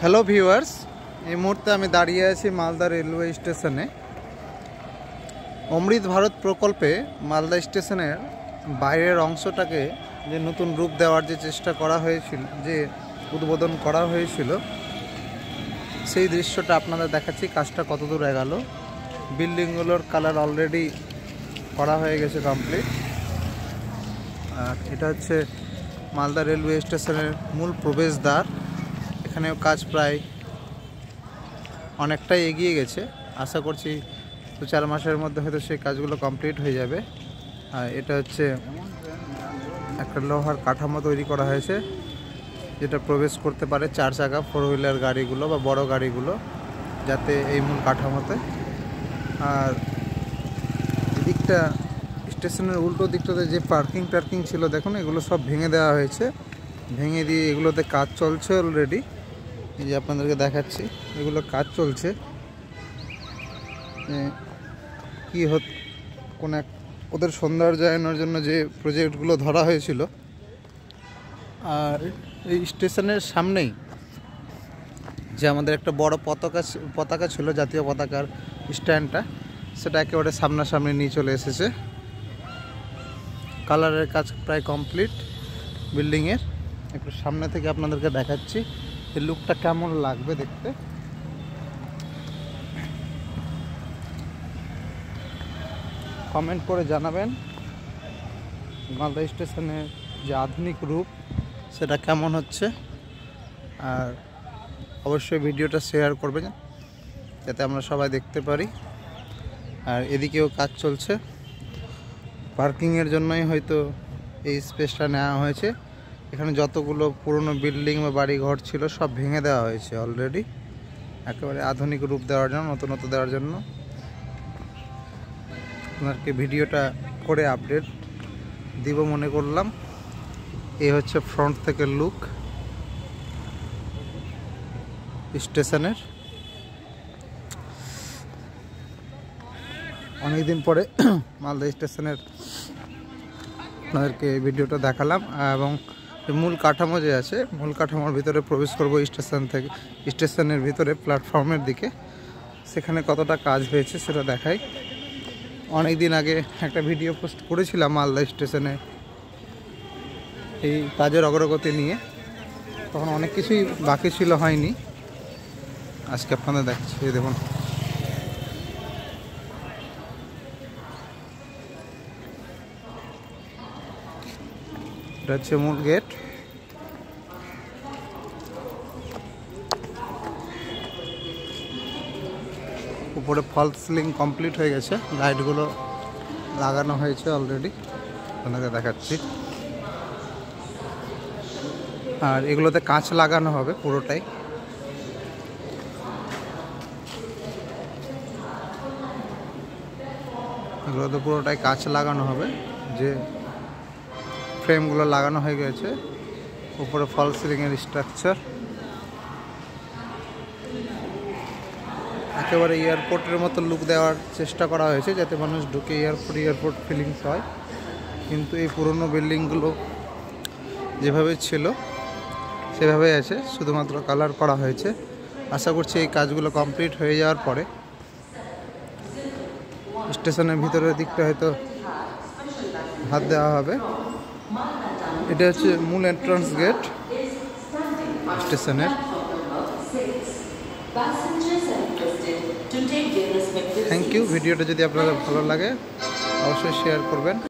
Hello viewers, এই মুহূর্তে আমি দাঁড়িয়ে আছি মালদা রেলওয়ে স্টেশনে। অমৃত ভারত প্রকল্পে মালদা স্টেশনের বাইরের অংশটাকে যে নতুন রূপ দেওয়ার যে চেষ্টা করা হয়েছিল, যে উদ্বোধন করা হয়েছিল, সেই দৃশ্যটা আপনাদের দেখাচ্ছি। কাজটা কত দূর এগোলো। বিল্ডিংগুলোর কালার অলরেডি করা হয়ে গেছে কমপ্লিট। আর এটা হচ্ছে মালদা রেলওয়ে স্টেশনের মূল প্রবেশদ্বার। এখানেও কাজ প্রায় অনেকটাই এগিয়ে গেছে। আশা করছি 2-4 মাসের মধ্যে হয়তো সেই কাজগুলো কমপ্লিট হয়ে যাবে। আর এটা হচ্ছে একটা লোহার কাঠামো তৈরি করা হয়েছে, যেটা প্রবেশ করতে পারে 4 চাকা 4 হুইলার গাড়িগুলো বা বড় গাড়িগুলো, যাতে এই মূল কাঠামোতে। আর এদিকটা স্টেশনের উল্টো দিকটাতে যে পার্কিং ছিল, দেখুন এগুলো সব ভেঙে দেওয়া হয়েছে। ভেঙে দিয়ে এগুলোতে কাজ চলছে অলরেডি। এই যে আপনাদেরকে দেখাচ্ছি, এগুলো কাজ চলছে। কি কোন এক ওদের সৌন্দর্যায়নের জন্য যে প্রজেক্টগুলো ধরা হয়েছিল। আর এই স্টেশনের সামনেই যে আমাদের একটা বড় পতাকা ছিল, জাতীয় পতাকার স্ট্যান্ডটা, সেটা একেবারে সামনাসামনি নিয়ে চলে এসেছে। কালারের কাজ প্রায় কমপ্লিট বিল্ডিংয়ের। একটু সামনে থেকে আপনাদেরকে দেখাচ্ছি এই লুকটা কেমন লাগবে দেখতে। কমেন্ট করে জানাবেন মালদা স্টেশনের যে আধুনিক রূপ সেটা কেমন হচ্ছে। আর অবশ্যই ভিডিওটা শেয়ার করবেন যাতে আমরা সবাই দেখতে পারি। আর এদিকেও কাজ চলছে। পার্কিংয়ের জন্যই হয়তো এই স্পেসটা নেওয়া হয়েছে। এখানে যতগুলো পুরনো বিল্ডিং বা বাড়ি ঘর ছিল সব ভেঙে দেওয়া হয়েছে অলরেডি, একেবারে আধুনিক রূপ দেওয়ার জন্য, নতুনত্ব দেওয়ার জন্য। আপনাকে ভিডিওটা করে আপডেট দিব মনে করলাম। এই হচ্ছে ফ্রন্ট থেকে লুক স্টেশনের। অনেকদিন পরে মালদা স্টেশনের আপনাদেরকে ভিডিওটা দেখালাম। এবং মূল কাঠামো যে আছে, মূল কাঠামোর ভিতরে প্রবেশ করব স্টেশন থেকে, স্টেশনের ভিতরে প্ল্যাটফর্মের দিকে। সেখানে কতটা কাজ হয়েছে সেটা দেখাই। অনেক দিন আগে একটা ভিডিও পোস্ট করেছিলাম মালদা স্টেশনে এই কাজের অগ্রগতি নিয়ে। তখন অনেক কিছুই বাকি ছিল, হয়নি। আজকে আপনাদের দেখাচ্ছি, দেখুন এটা হচ্ছে মূল গেট। উপরে ফলস সিলিং কমপ্লিট হয়ে গেছে, লাইটগুলো লাগানো হয়েছে অলরেডি, আপনাকে দেখাচ্ছি। আর এগুলোতে কাঁচ লাগানো হবে পুরোটাই। এগুলোতে পুরোটাই কাঁচ লাগানো হবে। যে ফ্রেমগুলো লাগানো হয়ে গেছে, উপরে ফলস সিলিংয়ের স্ট্রাকচার। একেবারে এয়ারপোর্টের মতো লুক দেওয়ার চেষ্টা করা হয়েছে, যাতে মানুষ ঢুকে এয়ারপোর্ট ফিলিংস হয়। কিন্তু এই পুরনো বিল্ডিংগুলো যেভাবে ছিল সেভাবেই আছে, শুধুমাত্র কালার করা হয়েছে। আশা করছি এই কাজগুলো কমপ্লিট হয়ে যাওয়ার পরে স্টেশনের ভিতরের দিকটা হয়তো হাত দেওয়া হবে। এটা হচ্ছে মূল এন্ট্রান্স গেট স্টেশনের। Thank you. ভিডিওটা যদি আপনাদের ভালো লাগে অবশ্যই শেয়ার করবেন।